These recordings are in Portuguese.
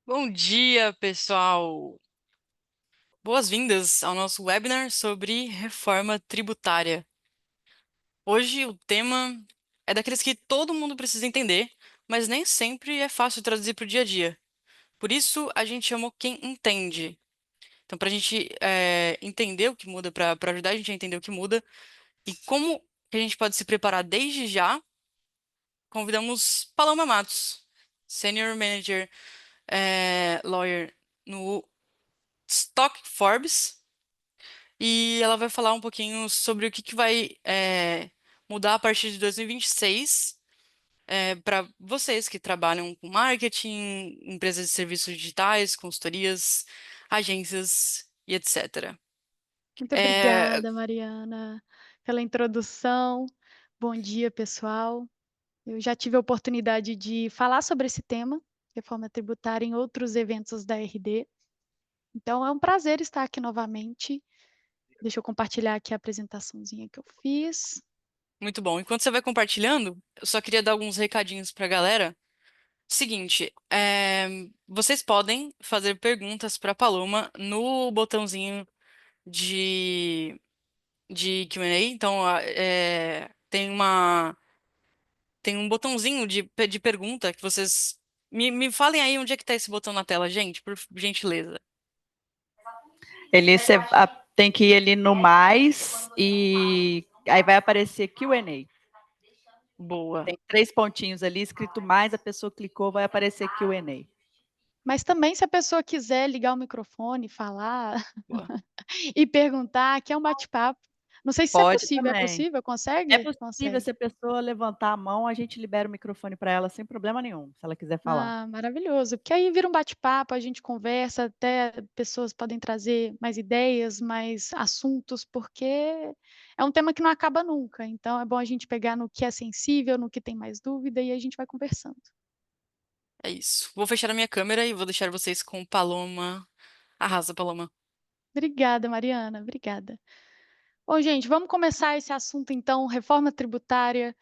Bom dia, pessoal! Boas-vindas ao nosso webinar sobre reforma tributária. Hoje o tema é daqueles que todo mundo precisa entender, mas nem sempre é fácil traduzir para o dia a dia. Por isso, a gente chamou quem entende. Então, para a gente entender o que muda, para ajudar a gente a entender o que muda e como que a gente pode se preparar desde já, convidamos Paloma Matos, Senior Manager Lawyer no Stock Forbes. E ela vai falar um pouquinho sobre o que vai mudar a partir de 2026 para vocês que trabalham com marketing, empresas de serviços digitais, consultorias, agências e etc. Muito É, obrigada, Mariana, pela introdução. Bom dia, pessoal. Eu já tive a oportunidade de falar sobre esse tema, reforma tributária, em outros eventos da RD. Então, é um prazer estar aqui novamente. Deixa eu compartilhar aqui a apresentaçãozinha que eu fiz. muito bom. Enquanto você vai compartilhando, eu só queria dar alguns recadinhos para a galera. Seguinte, vocês podem fazer perguntas para a Paloma no botãozinho de Q&A. Então, tem um botãozinho de pergunta que vocês me falem aí onde é que tá esse botão na tela, gente, por gentileza. Tem que ir ali no mais e aí vai aparecer Q&A. Boa. Tem 3 pontinhos ali, escrito mais, a pessoa clicou, vai aparecer Q&A. Mas também, se a pessoa quiser ligar o microfone, falar Boa. e perguntar, aqui é um bate-papo. Não sei se é Pode possível. É também. possível? É Consegue? possível, Consegue. se a pessoa levantar a mão, a gente libera o microfone para ela sem problema nenhum, se ela quiser falar. Ah, maravilhoso, porque aí vira um bate-papo, a gente conversa, até pessoas podem trazer mais ideias, mais assuntos, porque é um tema que não acaba nunca. Então é bom a gente pegar no que é sensível, no que tem mais dúvida e a gente vai conversando. É isso. Vou fechar a minha câmera e vou deixar vocês com Paloma. Arrasa, Paloma. Obrigada, Mariana, obrigada. Bom, gente, vamos começar esse assunto então, reforma tributária.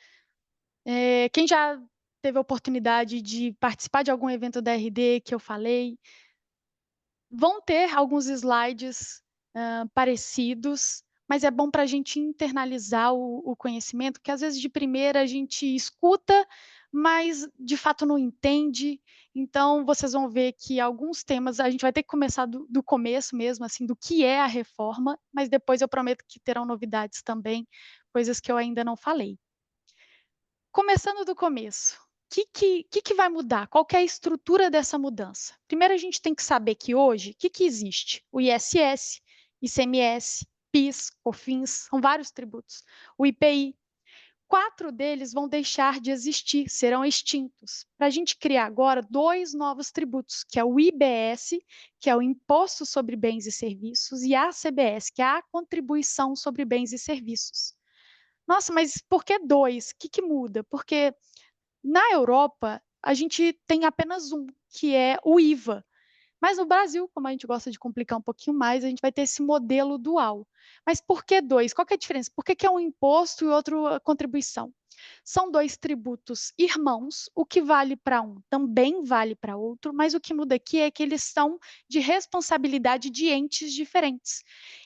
Quem já teve a oportunidade de participar de algum evento da RD que eu falei, vão ter alguns slides parecidos, mas é bom para a gente internalizar o conhecimento, porque às vezes de primeira a gente escuta, mas de fato não entende. Então, vocês vão ver que alguns temas a gente vai ter que começar do começo mesmo, assim, do que é a reforma, mas depois eu prometo que terão novidades também, coisas que eu ainda não falei. Começando do começo, o que vai mudar? Qual que é a estrutura dessa mudança? Primeiro, a gente tem que saber que hoje, o que existe? O ISS, ICMS, PIS, COFINS, são vários tributos. O IPI, 4 deles vão deixar de existir, serão extintos. Para a gente criar agora 2 novos tributos, que é o IBS, que é o Imposto sobre Bens e Serviços, e a CBS, que é a Contribuição sobre Bens e Serviços. Nossa, mas por que 2? O que muda? Porque na Europa, a gente tem apenas um, que é o IVA. Mas no Brasil, como a gente gosta de complicar um pouquinho mais, a gente vai ter esse modelo dual. Mas por que dois? Qual que é a diferença? Por que é um imposto e outro contribuição? São dois tributos irmãos, o que vale para um também vale para outro, mas o que muda aqui é que eles são de responsabilidade de entes diferentes.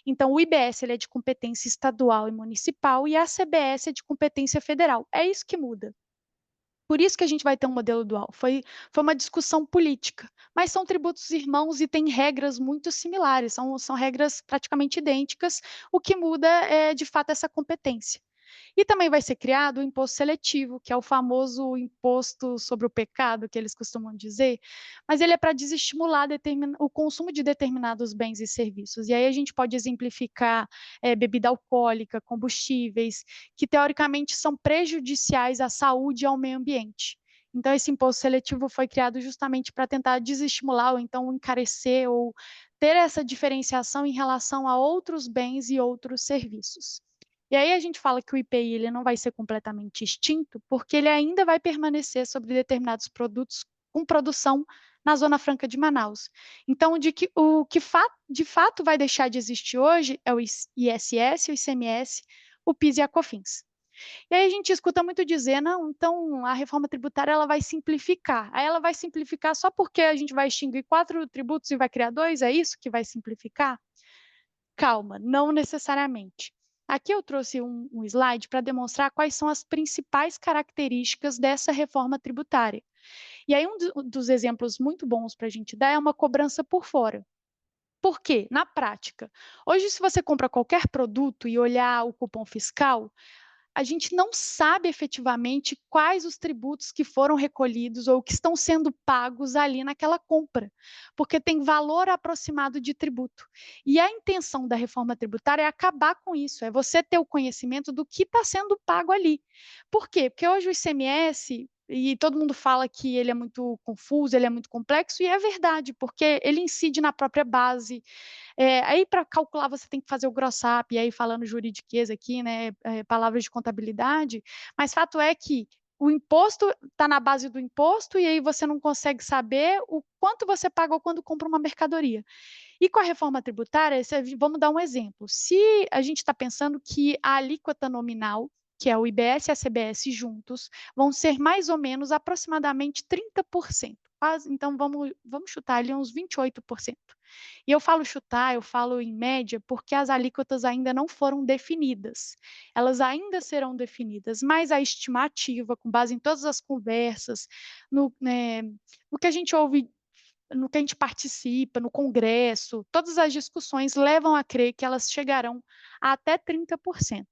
Então, o IBS ele é de competência estadual e municipal e a CBS é de competência federal. É isso que muda. Por isso que a gente vai ter um modelo dual. Foi uma discussão política, mas são tributos irmãos e têm regras muito similares, são regras praticamente idênticas. O que muda é, de fato, essa competência. E também vai ser criado o imposto seletivo, que é o famoso imposto sobre o pecado, que eles costumam dizer, mas ele é para desestimular o consumo de determinados bens e serviços. E aí a gente pode exemplificar bebida alcoólica, combustíveis, que teoricamente são prejudiciais à saúde e ao meio ambiente. Então, esse imposto seletivo foi criado justamente para tentar desestimular ou então encarecer ou ter essa diferenciação em relação a outros bens e outros serviços. E aí a gente fala que o IPI ele não vai ser completamente extinto, porque ele ainda vai permanecer sobre determinados produtos com produção na Zona Franca de Manaus. Então, de fato vai deixar de existir hoje é o ISS, o ICMS, o PIS e a COFINS. E aí a gente escuta muito dizer, não, então a reforma tributária ela vai simplificar. Aí ela vai simplificar só porque a gente vai extinguir 4 tributos e vai criar 2? É isso que vai simplificar? Calma, não necessariamente. Aqui eu trouxe um slide para demonstrar quais são as principais características dessa reforma tributária. E aí, dos exemplos muito bons para a gente dar é uma cobrança por fora. Por quê? Na prática, hoje, se você compra qualquer produto e olhar o cupom fiscal, a gente não sabe efetivamente quais os tributos que foram recolhidos ou que estão sendo pagos ali naquela compra, porque tem valor aproximado de tributo. E a intenção da reforma tributária é acabar com isso, é você ter o conhecimento do que está sendo pago ali. Por quê? Porque hoje o ICMS, e todo mundo fala que ele é muito confuso, ele é muito complexo, e é verdade, porque ele incide na própria base, aí para calcular você tem que fazer o gross up, e aí falando juridiquês aqui, né, palavras de contabilidade, mas fato é que o imposto está na base do imposto e aí você não consegue saber o quanto você pagou quando compra uma mercadoria. E com a reforma tributária, vamos dar um exemplo. Se a gente está pensando que a alíquota nominal, que é o IBS e a CBS juntos, vão ser mais ou menos aproximadamente 30%. Então, vamos chutar ali uns 28%. E eu falo chutar, eu falo em média, porque as alíquotas ainda não foram definidas. Elas ainda serão definidas, mas a estimativa, com base em todas as conversas, no que a gente ouve, no que a gente participa, no Congresso, todas as discussões levam a crer que elas chegarão a até 30%.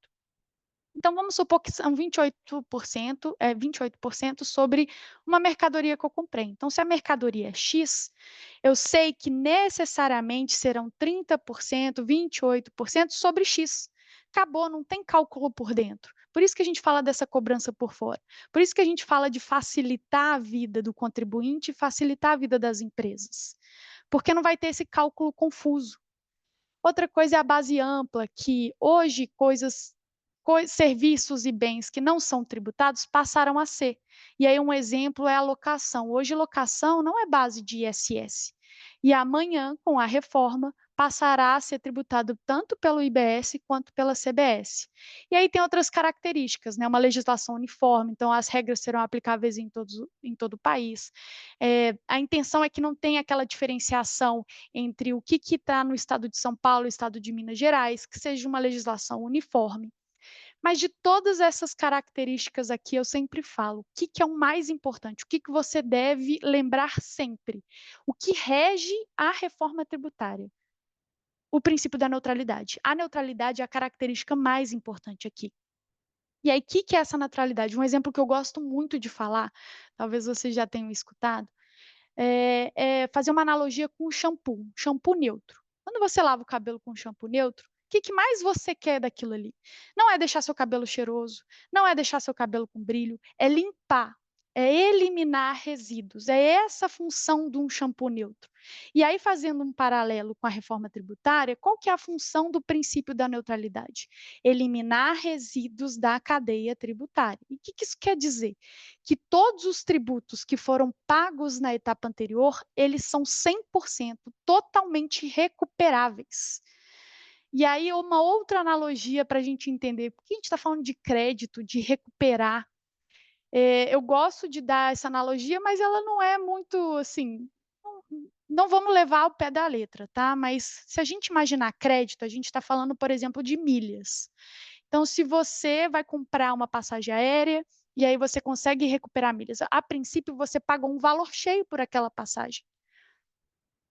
Então, vamos supor que são 28% sobre uma mercadoria que eu comprei. Então, se a mercadoria é X, eu sei que necessariamente serão 30%, 28% sobre X. Acabou, não tem cálculo por dentro. Por isso que a gente fala dessa cobrança por fora. Por isso que a gente fala de facilitar a vida do contribuinte e facilitar a vida das empresas. Porque não vai ter esse cálculo confuso. Outra coisa é a base ampla, que hoje serviços e bens que não são tributados passaram a ser. E aí um exemplo é a locação. Hoje locação não é base de ISS. E amanhã, com a reforma, passará a ser tributado tanto pelo IBS quanto pela CBS. E aí tem outras características, né? Uma legislação uniforme, então as regras serão aplicáveis em todo o país. A intenção é que não tenha aquela diferenciação entre o que está no estado de São Paulo e o estado de Minas Gerais, que seja uma legislação uniforme. Mas de todas essas características aqui, eu sempre falo, o que é o mais importante? O que você deve lembrar sempre? O que rege a reforma tributária? O princípio da neutralidade. A neutralidade é a característica mais importante aqui. E aí, o que é essa neutralidade? Um exemplo que eu gosto muito de falar, talvez vocês já tenham escutado, é fazer uma analogia com o shampoo neutro. Quando você lava o cabelo com shampoo neutro, o que mais você quer daquilo ali? Não é deixar seu cabelo cheiroso, não é deixar seu cabelo com brilho, é limpar, é eliminar resíduos. É essa a função de um shampoo neutro. E aí, fazendo um paralelo com a reforma tributária, qual que é a função do princípio da neutralidade? Eliminar resíduos da cadeia tributária. E o que isso quer dizer? Que todos os tributos que foram pagos na etapa anterior, eles são 100% totalmente recuperáveis. E aí, uma outra analogia para a gente entender, porque a gente está falando de crédito, de recuperar. Eu gosto de dar essa analogia, mas ela não é muito, assim, não vamos levar ao pé da letra, tá? Mas se a gente imaginar crédito, a gente está falando, por exemplo, de milhas. Então, se você vai comprar uma passagem aérea e aí você consegue recuperar milhas, a princípio você pagou um valor cheio por aquela passagem.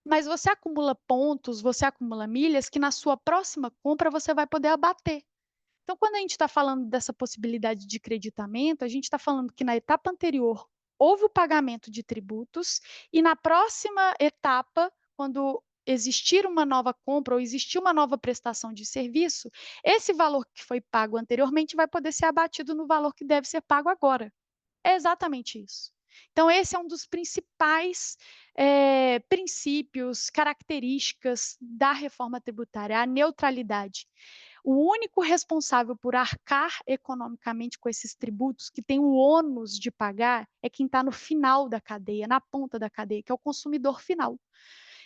Mas você acumula pontos, você acumula milhas que na sua próxima compra você vai poder abater. Então, quando a gente está falando dessa possibilidade de creditamento, a gente está falando que na etapa anterior houve o pagamento de tributos e na próxima etapa, quando existir uma nova compra ou existir uma nova prestação de serviço, esse valor que foi pago anteriormente vai poder ser abatido no valor que deve ser pago agora. É exatamente isso. Então, esse é um dos principais princípios, características da reforma tributária, a neutralidade. O único responsável por arcar economicamente com esses tributos, que tem o ônus de pagar, é quem está no final da cadeia, na ponta da cadeia, que é o consumidor final.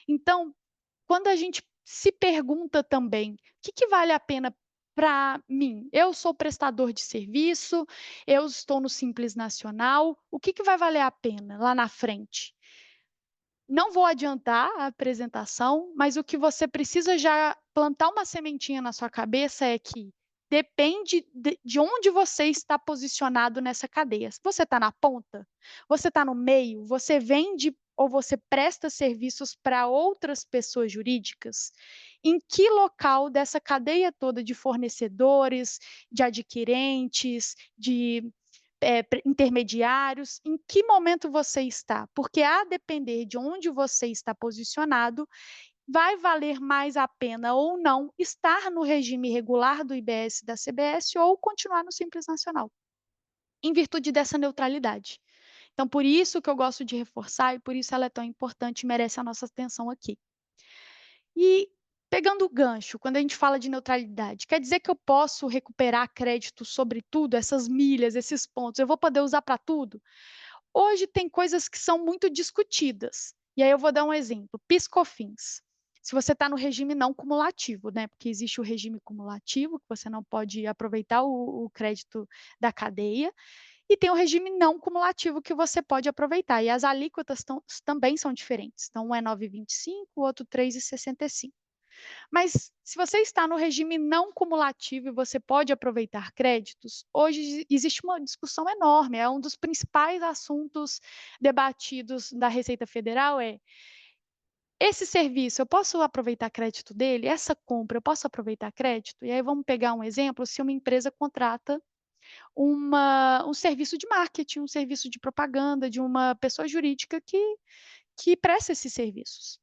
Então, quando a gente se pergunta também, o que vale a pena para mim? Eu sou prestador de serviço, eu estou no Simples Nacional, o que vai valer a pena lá na frente? Não vou adiantar a apresentação, mas o que você precisa já plantar uma sementinha na sua cabeça é que depende de onde você está posicionado nessa cadeia. Se você está na ponta, você está no meio, você vende ou você presta serviços para outras pessoas jurídicas, em que local dessa cadeia toda de fornecedores, de adquirentes, de intermediários, em que momento você está? Porque a depender de onde você está posicionado, vai valer mais a pena ou não estar no regime regular do IBS e da CBS ou continuar no Simples Nacional, em virtude dessa neutralidade. Então, por isso que eu gosto de reforçar e por isso ela é tão importante e merece a nossa atenção aqui. E pegando o gancho, quando a gente fala de neutralidade, quer dizer que eu posso recuperar crédito sobre tudo, essas milhas, esses pontos, eu vou poder usar para tudo? Hoje tem coisas que são muito discutidas. E aí eu vou dar um exemplo: PIS/COFINS. Se você está no regime não cumulativo, né? Porque existe o regime cumulativo, que você não pode aproveitar o crédito da cadeia, e tem o regime não cumulativo que você pode aproveitar. E as alíquotas também são diferentes. Então, um é 9,25, o outro 3,65. Mas se você está no regime não cumulativo e você pode aproveitar créditos, hoje existe uma discussão enorme, é um dos principais assuntos debatidos da Receita Federal esse serviço, eu posso aproveitar crédito dele? Essa compra, eu posso aproveitar crédito? E aí vamos pegar um exemplo, se uma empresa contrata um serviço de marketing, um serviço de propaganda de uma pessoa jurídica que presta esses serviços.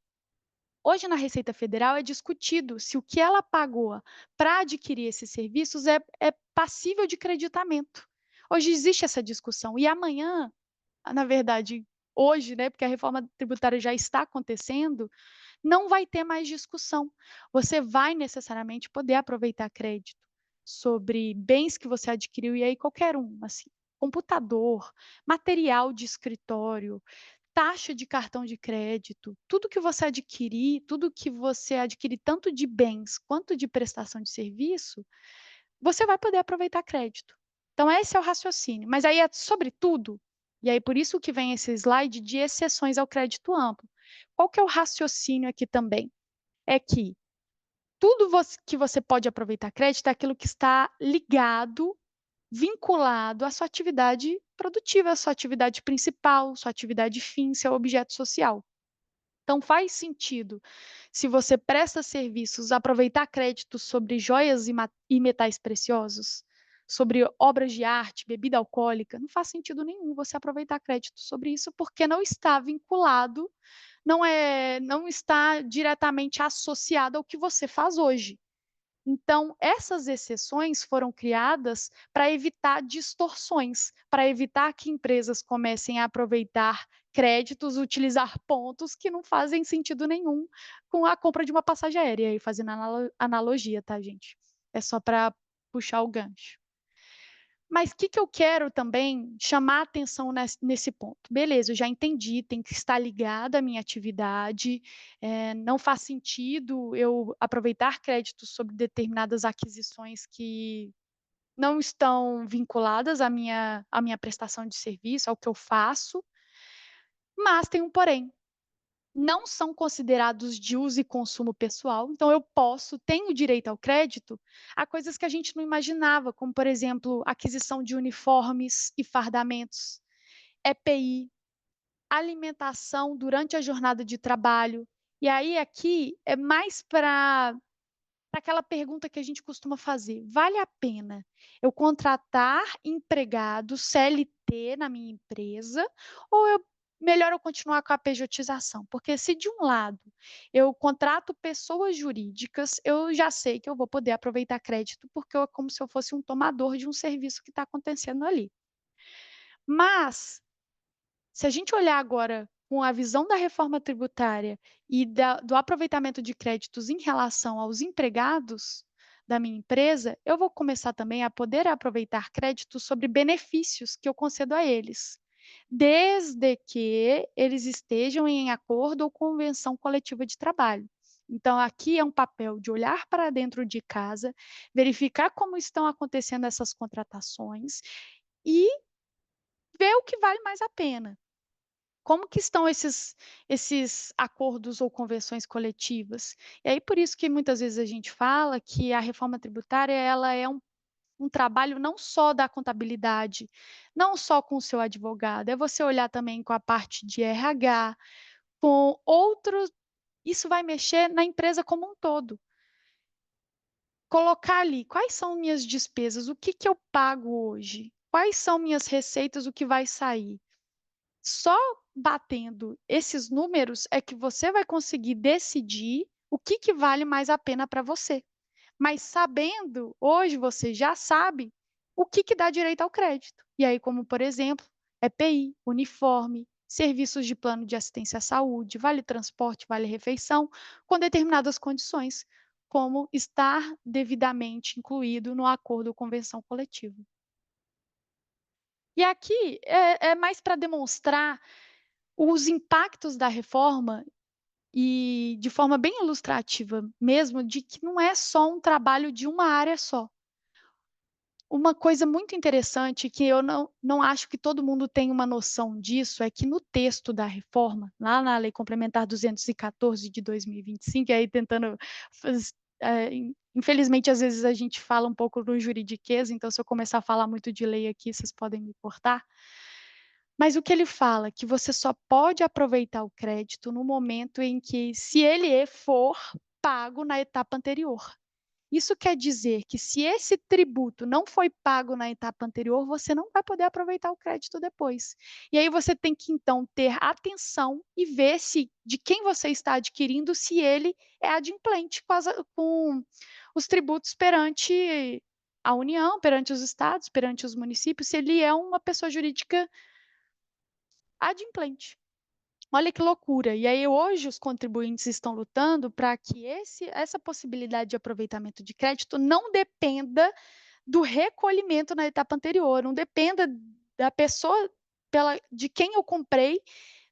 Hoje, na Receita Federal, é discutido se o que ela pagou para adquirir esses serviços é passível de creditamento. Hoje existe essa discussão. E amanhã, na verdade, hoje, né, porque a reforma tributária já está acontecendo, não vai ter mais discussão. Você vai necessariamente poder aproveitar crédito sobre bens que você adquiriu, e aí qualquer um, assim, computador, material de escritório, taxa de cartão de crédito, tudo que você adquirir, tudo que você adquirir tanto de bens quanto de prestação de serviço, você vai poder aproveitar crédito. Então esse é o raciocínio, mas aí é sobre tudo, e aí por isso que vem esse slide de exceções ao crédito amplo. Qual que é o raciocínio aqui também? É que tudo que você pode aproveitar crédito é aquilo que está ligado, vinculado à sua atividade produtiva, à sua atividade principal, sua atividade fim, seu objeto social. Então, faz sentido, se você presta serviços, aproveitar créditos sobre joias e metais preciosos, sobre obras de arte, bebida alcoólica, não faz sentido nenhum você aproveitar crédito sobre isso, porque não está vinculado, não está diretamente associado ao que você faz hoje. Então, essas exceções foram criadas para evitar distorções, para evitar que empresas comecem a aproveitar créditos, utilizar pontos que não fazem sentido nenhum com a compra de uma passagem aérea, e fazendo analogia, tá, gente? É só para puxar o gancho. Mas o que eu quero também chamar a atenção nesse ponto? Beleza, eu já entendi, tem que estar ligada à minha atividade, não faz sentido eu aproveitar créditos sobre determinadas aquisições que não estão vinculadas à minha prestação de serviço, ao que eu faço, mas tem um porém. Não são considerados de uso e consumo pessoal, então eu tenho direito ao crédito a coisas que a gente não imaginava, como, por exemplo, aquisição de uniformes e fardamentos, EPI, alimentação durante a jornada de trabalho. E aí aqui é mais para aquela pergunta que a gente costuma fazer: vale a pena eu contratar empregado CLT na minha empresa ou melhor eu continuar com a pejotização? Porque se de um lado eu contrato pessoas jurídicas, eu já sei que eu vou poder aproveitar crédito, porque é como se eu fosse um tomador de um serviço que está acontecendo ali. Mas se a gente olhar agora com a visão da reforma tributária e do aproveitamento de créditos em relação aos empregados da minha empresa, eu vou começar também a poder aproveitar créditos sobre benefícios que eu concedo a eles, desde que eles estejam em acordo ou convenção coletiva de trabalho. Então, aqui é um papel de olhar para dentro de casa, verificar como estão acontecendo essas contratações e ver o que vale mais a pena. Como que estão esses acordos ou convenções coletivas? E aí por isso que muitas vezes a gente fala que a reforma tributária ela é um trabalho não só da contabilidade, não só com o seu advogado, é você olhar também com a parte de RH, com outros, isso vai mexer na empresa como um todo. Colocar ali, quais são minhas despesas, o que que eu pago hoje? Quais são minhas receitas, o que vai sair? Só batendo esses números é que você vai conseguir decidir o que que vale mais a pena para você. Mas sabendo, hoje você já sabe o que que dá direito ao crédito. E aí, como por exemplo, EPI, uniforme, serviços de plano de assistência à saúde, vale transporte, vale refeição, com determinadas condições, como estar devidamente incluído no acordo ou convenção coletiva. E aqui é mais para demonstrar os impactos da reforma e de forma bem ilustrativa mesmo, de que não é só um trabalho de uma área só. Uma coisa muito interessante que eu não acho que todo mundo tem uma noção disso, é que no texto da reforma, lá na Lei Complementar 214 de 2025, e aí tentando infelizmente, às vezes a gente fala um pouco no juridiquês, então se eu começar a falar muito de lei aqui, vocês podem me cortar. Mas o que ele fala? Que você só pode aproveitar o crédito no momento em que, se ele for pago na etapa anterior. Isso quer dizer que, se esse tributo não foi pago na etapa anterior, você não vai poder aproveitar o crédito depois. E aí você tem que, então, ter atenção e ver se de quem você está adquirindo, se ele é adimplente com os tributos perante a União, perante os estados, perante os municípios, se ele é uma pessoa jurídica adimplente. Olha que loucura. E aí hoje os contribuintes estão lutando para que essa possibilidade de aproveitamento de crédito não dependa do recolhimento na etapa anterior, não dependa da pessoa de quem eu comprei,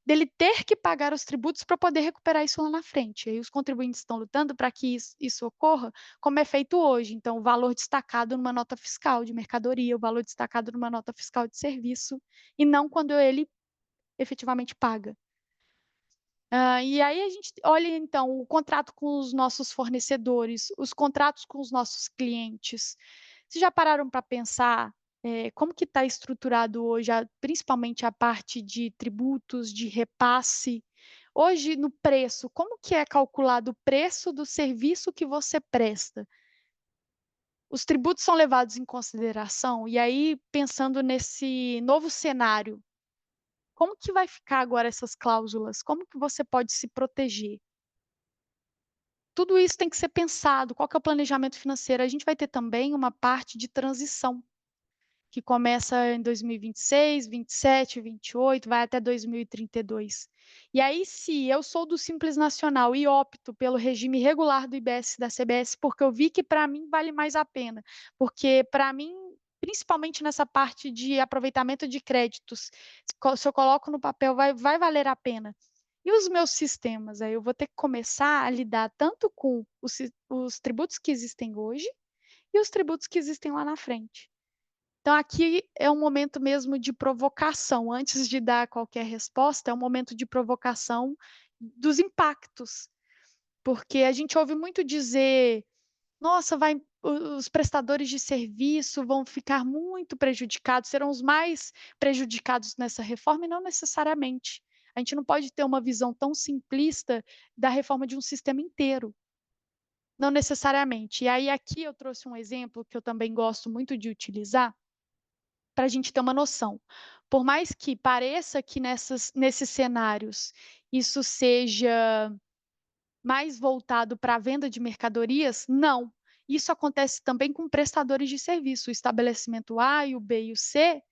dele ter que pagar os tributos para poder recuperar isso lá na frente. E aí os contribuintes estão lutando para que isso ocorra como é feito hoje. Então, o valor destacado numa nota fiscal de mercadoria, o valor destacado numa nota fiscal de serviço, e não quando ele efetivamente paga. E aí a gente olha, então, o contrato com os nossos fornecedores, os contratos com os nossos clientes. Vocês já pararam para pensar, como que está estruturado hoje, principalmente a parte de tributos, de repasse? Hoje, no preço, como que é calculado o preço do serviço que você presta? Os tributos são levados em consideração? E aí, pensando nesse novo cenário, como que vai ficar agora essas cláusulas? Como que você pode se proteger? Tudo isso tem que ser pensado, qual que é o planejamento financeiro? A gente vai ter também uma parte de transição, que começa em 2026, 27, 28, vai até 2032. E aí, se eu sou do Simples Nacional e opto pelo regime regular do IBS da CBS, porque eu vi que para mim vale mais a pena, porque para mim, principalmente nessa parte de aproveitamento de créditos, se eu coloco no papel, vai valer a pena. E os meus sistemas? Aí eu vou ter que começar a lidar tanto com os tributos que existem hoje e os tributos que existem lá na frente. Então, aqui é um momento mesmo de provocação. Antes de dar qualquer resposta, é um momento de provocação dos impactos. Porque a gente ouve muito dizer: nossa, os prestadores de serviço vão ficar muito prejudicados, serão os mais prejudicados nessa reforma, e não necessariamente. A gente não pode ter uma visão tão simplista da reforma de um sistema inteiro. Não necessariamente. E aí, aqui eu trouxe um exemplo que eu também gosto muito de utilizar, para a gente ter uma noção. Por mais que pareça que nesses cenários isso seja mais voltado para a venda de mercadorias, não. Isso acontece também com prestadores de serviço. O estabelecimento A, e o B e o C,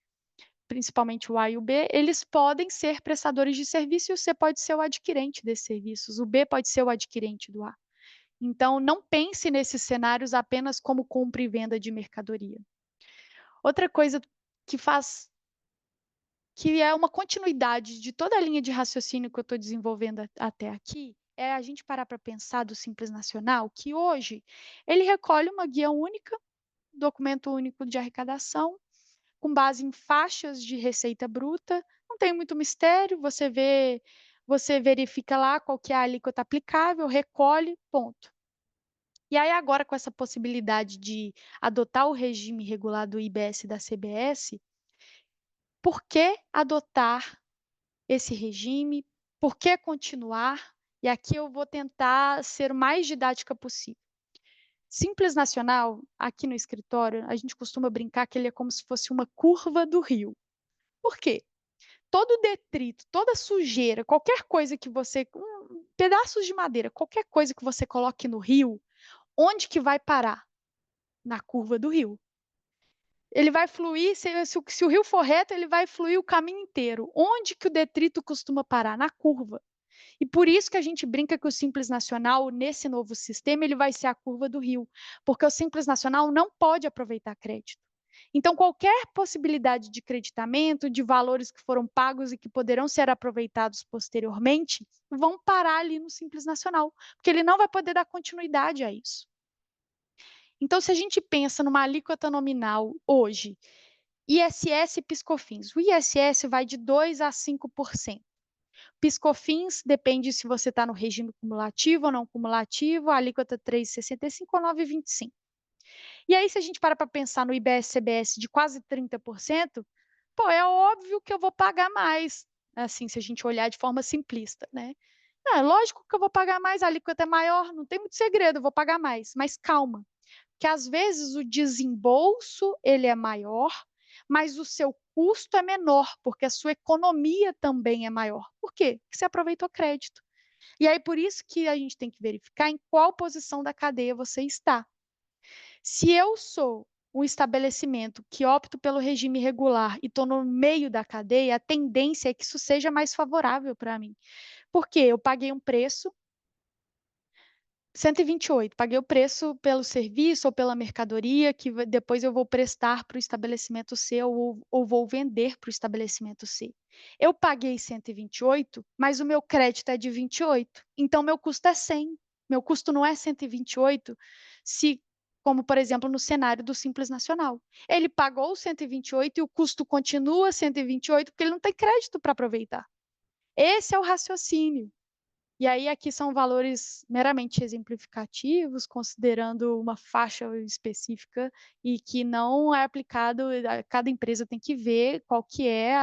principalmente o A e o B, eles podem ser prestadores de serviço, e o C pode ser o adquirente desses serviços, o B pode ser o adquirente do A. Então, não pense nesses cenários apenas como compra e venda de mercadoria. Outra coisa que é uma continuidade de toda a linha de raciocínio que eu estou desenvolvendo até aqui, é a gente parar para pensar do Simples Nacional, que hoje ele recolhe uma guia única, documento único de arrecadação, com base em faixas de receita bruta, não tem muito mistério, você verifica lá qual que é a alíquota aplicável, recolhe, ponto. E aí agora com essa possibilidade de adotar o regime regulado do IBS e da CBS, por que adotar esse regime? Por que continuar? E aqui eu vou tentar ser o mais didática possível. Simples Nacional, aqui no escritório, a gente costuma brincar que ele é como se fosse uma curva do rio. Por quê? Todo detrito, toda sujeira, qualquer coisa que você, pedaços de madeira, qualquer coisa que você coloque no rio, onde que vai parar? Na curva do rio. Ele vai fluir, se o rio for reto, ele vai fluir o caminho inteiro. Onde que o detrito costuma parar? Na curva. E por isso que a gente brinca que o Simples Nacional, nesse novo sistema, ele vai ser a curva do rio, porque o Simples Nacional não pode aproveitar crédito. Então, qualquer possibilidade de creditamento, de valores que foram pagos e que poderão ser aproveitados posteriormente, vão parar ali no Simples Nacional, porque ele não vai poder dar continuidade a isso. Então, se a gente pensa numa alíquota nominal hoje, ISS e PiscoFins, o ISS vai de 2% a 5%. PiscoFins depende se você está no regime cumulativo ou não cumulativo, a alíquota 3,65 ou 9,25. E aí, se a gente para pensar no IBS-CBS de quase 30%, pô, é óbvio que eu vou pagar mais, assim, se a gente olhar de forma simplista, né? É lógico que eu vou pagar mais, a alíquota é maior, não tem muito segredo, eu vou pagar mais, mas calma, que às vezes o desembolso ele é maior, mas o seu custo é menor, porque a sua economia também é maior. Por quê? Porque você aproveitou crédito. E aí por isso que a gente tem que verificar em qual posição da cadeia você está. Se eu sou um estabelecimento que opto pelo regime regular e estou no meio da cadeia, a tendência é que isso seja mais favorável para mim. Porque eu paguei um preço, 128, paguei o preço pelo serviço ou pela mercadoria que depois eu vou prestar para o estabelecimento C ou vou vender para o estabelecimento C. Eu paguei 128, mas o meu crédito é de 28, então meu custo é 100. Meu custo não é 128, se, como por exemplo no cenário do Simples Nacional. Ele pagou 128 e o custo continua 128 porque ele não tem crédito para aproveitar. Esse é o raciocínio. E aí aqui são valores meramente exemplificativos, considerando uma faixa específica e que não é aplicado, cada empresa tem que ver qual que é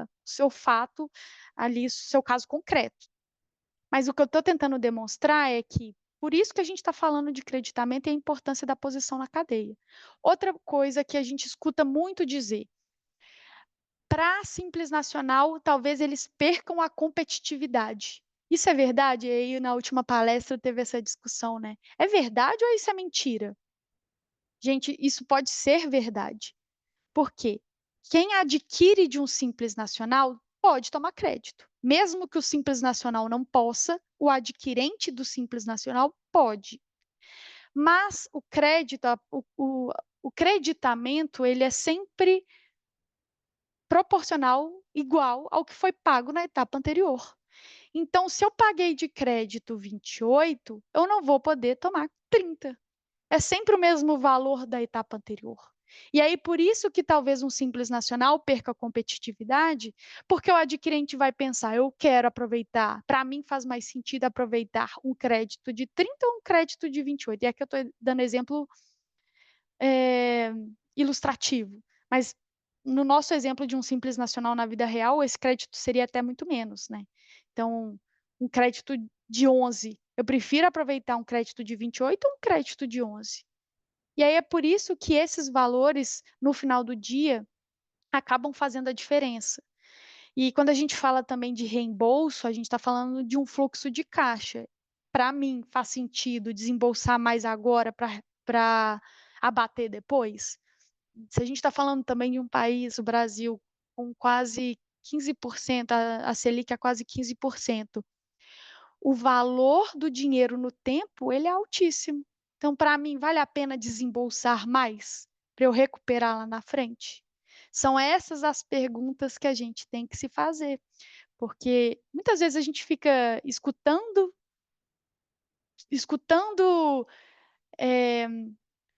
o seu fato ali, o seu caso concreto. Mas o que eu estou tentando demonstrar é que, por isso que a gente está falando de creditamento e a importância da posição na cadeia. Outra coisa que a gente escuta muito dizer, para a Simples Nacional, talvez eles percam a competitividade. Isso é verdade? E aí, na última palestra, teve essa discussão, né? É verdade ou isso é mentira? Gente, isso pode ser verdade. Por quê? Quem adquire de um Simples Nacional pode tomar crédito. Mesmo que o Simples Nacional não possa, o adquirente do Simples Nacional pode. Mas o crédito, o creditamento, ele é sempre proporcional, igual ao que foi pago na etapa anterior. Então, se eu paguei de crédito 28, eu não vou poder tomar 30. É sempre o mesmo valor da etapa anterior. E aí, por isso que talvez um Simples Nacional perca a competitividade, porque o adquirente vai pensar, eu quero aproveitar, para mim faz mais sentido aproveitar um crédito de 30 ou um crédito de 28. E aqui eu estou dando exemplo ilustrativo, mas no nosso exemplo de um Simples Nacional na vida real, esse crédito seria até muito menos, né? Então, um crédito de 11, eu prefiro aproveitar um crédito de 28 ou um crédito de 11. E aí é por isso que esses valores, no final do dia, acabam fazendo a diferença. E quando a gente fala também de reembolso, a gente está falando de um fluxo de caixa. Para mim, faz sentido desembolsar mais agora para abater depois? Se a gente está falando também de um país, o Brasil, com quase 15%, a Selic é quase 15%, o valor do dinheiro no tempo, ele é altíssimo. Então, para mim, vale a pena desembolsar mais para eu recuperar lá na frente? São essas as perguntas que a gente tem que se fazer, porque muitas vezes a gente fica escutando escutando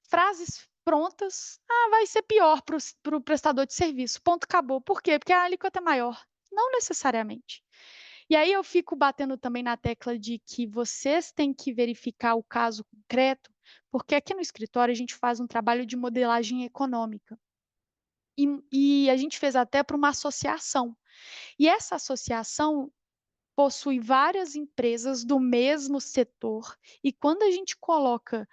frases prontas. Ah, vai ser pior para o prestador de serviço. Ponto, acabou. Por quê? Porque a alíquota é maior. Não necessariamente. E aí eu fico batendo também na tecla de que vocês têm que verificar o caso concreto, porque aqui no escritório a gente faz um trabalho de modelagem econômica. E a gente fez até para uma associação. E essa associação possui várias empresas do mesmo setor, e quando a gente coloca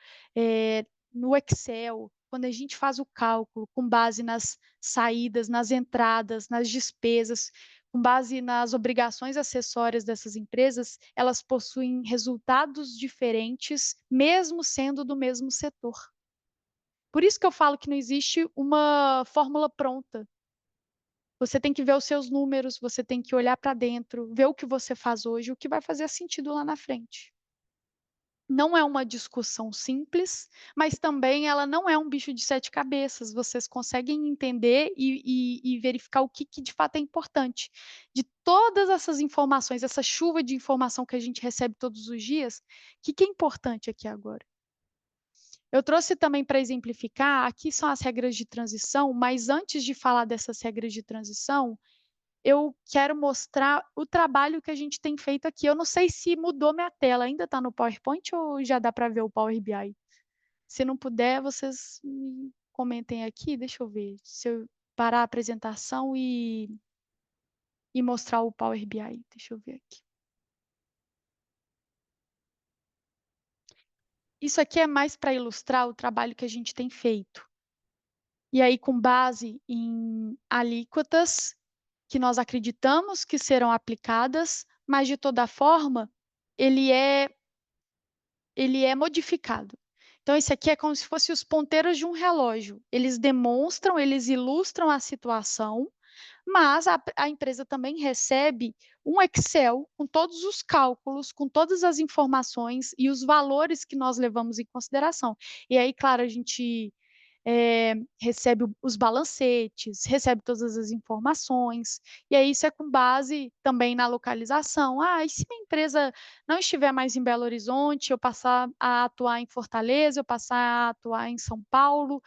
no Excel, quando a gente faz o cálculo com base nas saídas, nas entradas, nas despesas, com base nas obrigações acessórias dessas empresas, elas possuem resultados diferentes, mesmo sendo do mesmo setor. Por isso que eu falo que não existe uma fórmula pronta. Você tem que ver os seus números, você tem que olhar para dentro, ver o que você faz hoje, o que vai fazer sentido lá na frente. Não é uma discussão simples, mas também ela não é um bicho de 7 cabeças. Vocês conseguem entender e verificar o que de fato é importante. De todas essas informações, essa chuva de informação que a gente recebe todos os dias, o que é importante aqui agora? Eu trouxe também para exemplificar, aqui são as regras de transição, mas antes de falar dessas regras de transição, eu quero mostrar o trabalho que a gente tem feito aqui. Eu não sei se mudou minha tela, ainda está no PowerPoint ou já dá para ver o Power BI? Se não puder, vocês me comentem aqui, deixa eu ver. Se eu parar a apresentação e mostrar o Power BI, deixa eu ver aqui. Isso aqui é mais para ilustrar o trabalho que a gente tem feito. E aí, com base em alíquotas que nós acreditamos que serão aplicadas, mas de toda forma, ele é modificado. Então, esse aqui é como se fossem os ponteiros de um relógio. Eles demonstram, eles ilustram a situação, mas a empresa também recebe um Excel com todos os cálculos, com todas as informações e os valores que nós levamos em consideração. E aí, claro, a gente recebe os balancetes, recebe todas as informações, e aí isso é com base também na localização. Ah, e se a empresa não estiver mais em Belo Horizonte, eu passar a atuar em Fortaleza, eu passar a atuar em São Paulo,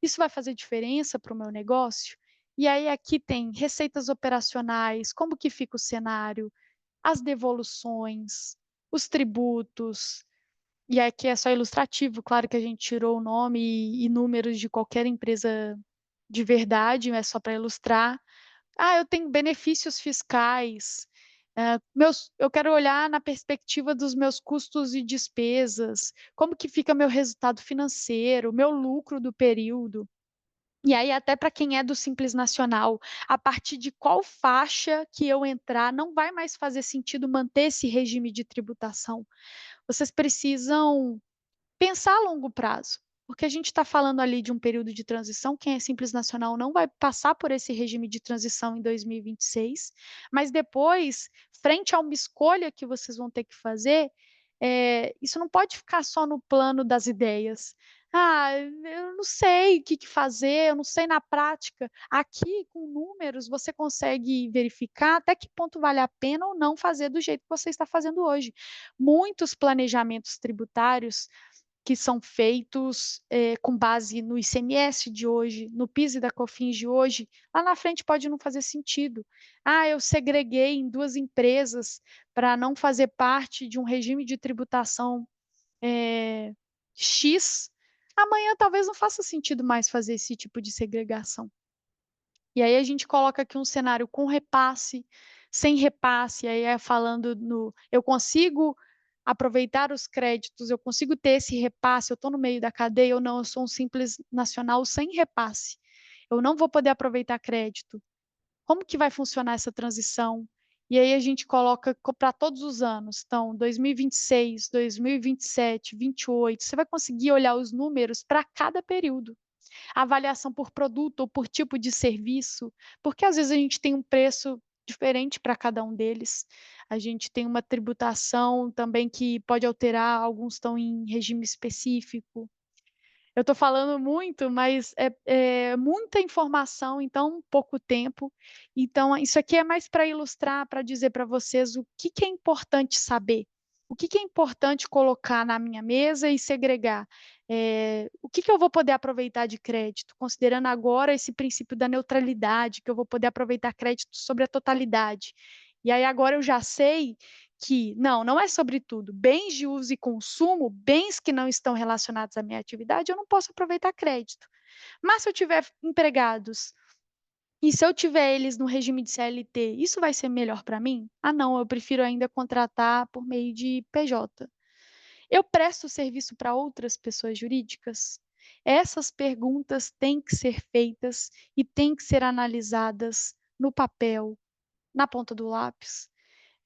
isso vai fazer diferença para o meu negócio? E aí aqui tem receitas operacionais, como que fica o cenário, as devoluções, os tributos, e aqui é só ilustrativo, claro que a gente tirou o nome e números de qualquer empresa de verdade, é só para ilustrar. Ah, eu tenho benefícios fiscais. Eu quero olhar na perspectiva dos meus custos e despesas, como que fica meu resultado financeiro, meu lucro do período. E aí, até para quem é do Simples Nacional, a partir de qual faixa que eu entrar, não vai mais fazer sentido manter esse regime de tributação. Vocês precisam pensar a longo prazo, porque a gente está falando ali de um período de transição. Quem é Simples Nacional não vai passar por esse regime de transição em 2026, mas depois, frente a uma escolha que vocês vão ter que fazer, isso não pode ficar só no plano das ideias. Ah, eu não sei o que fazer, eu não sei na prática. Aqui, com números, você consegue verificar até que ponto vale a pena ou não fazer do jeito que você está fazendo hoje. Muitos planejamentos tributários que são feitos com base no ICMS de hoje, no PIS e da COFINS de hoje, lá na frente pode não fazer sentido. Ah, eu segreguei em 2 empresas para não fazer parte de um regime de tributação X, amanhã talvez não faça sentido mais fazer esse tipo de segregação. E aí a gente coloca aqui um cenário com repasse, sem repasse, aí é falando no eu consigo aproveitar os créditos, eu consigo ter esse repasse, eu estou no meio da cadeia ou não, eu sou um Simples Nacional sem repasse. Eu não vou poder aproveitar crédito. Como que vai funcionar essa transição? E aí a gente coloca para todos os anos. Então, 2026, 2027, 2028, você vai conseguir olhar os números para cada período. Avaliação por produto ou por tipo de serviço, porque às vezes a gente tem um preço diferente para cada um deles. A gente tem uma tributação também que pode alterar, alguns estão em regime específico. Eu estou falando muito, mas é muita informação, então pouco tempo. Então, isso aqui é mais para ilustrar, para dizer para vocês o que é importante saber. O que é importante colocar na minha mesa e segregar? O que eu vou poder aproveitar de crédito, considerando agora esse princípio da neutralidade, que eu vou poder aproveitar crédito sobre a totalidade. E aí agora eu já sei que não é sobre tudo. Bens de uso e consumo, bens que não estão relacionados à minha atividade, eu não posso aproveitar crédito. Mas se eu tiver empregados e se eu tiver eles no regime de CLT, isso vai ser melhor para mim? Ah, não, eu prefiro ainda contratar por meio de PJ. Eu presto serviço para outras pessoas jurídicas? Essas perguntas têm que ser feitas e têm que ser analisadas no papel, na ponta do lápis.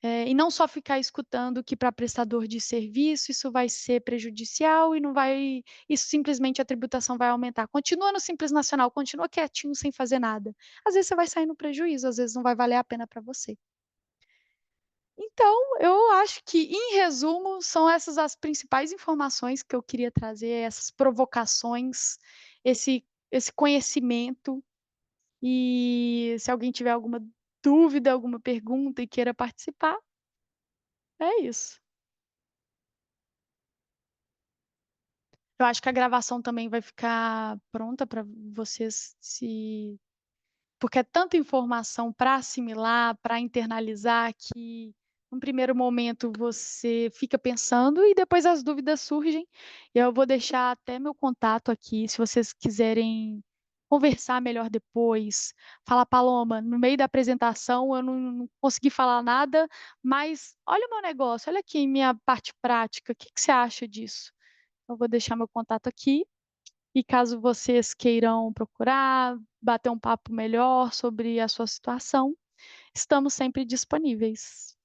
E não só ficar escutando que para prestador de serviço isso vai ser prejudicial e não vai, isso simplesmente a tributação vai aumentar. Continua no Simples Nacional, continua quietinho sem fazer nada. Às vezes você vai sair no prejuízo, às vezes não vai valer a pena para você. Então, eu acho que, em resumo, são essas as principais informações que eu queria trazer, essas provocações, esse conhecimento. E se alguém tiver alguma dúvida, alguma pergunta e queira participar, é isso. Eu acho que a gravação também vai ficar pronta para vocês se. Porque é tanta informação para assimilar, para internalizar, que num primeiro momento você fica pensando e depois as dúvidas surgem. E eu vou deixar até meu contato aqui, se vocês quiserem conversar melhor depois. Falar, Paloma, no meio da apresentação eu não consegui falar nada, mas olha o meu negócio, olha aqui minha parte prática, o que que você acha disso? Eu vou deixar meu contato aqui. E caso vocês queiram procurar, bater um papo melhor sobre a sua situação, estamos sempre disponíveis.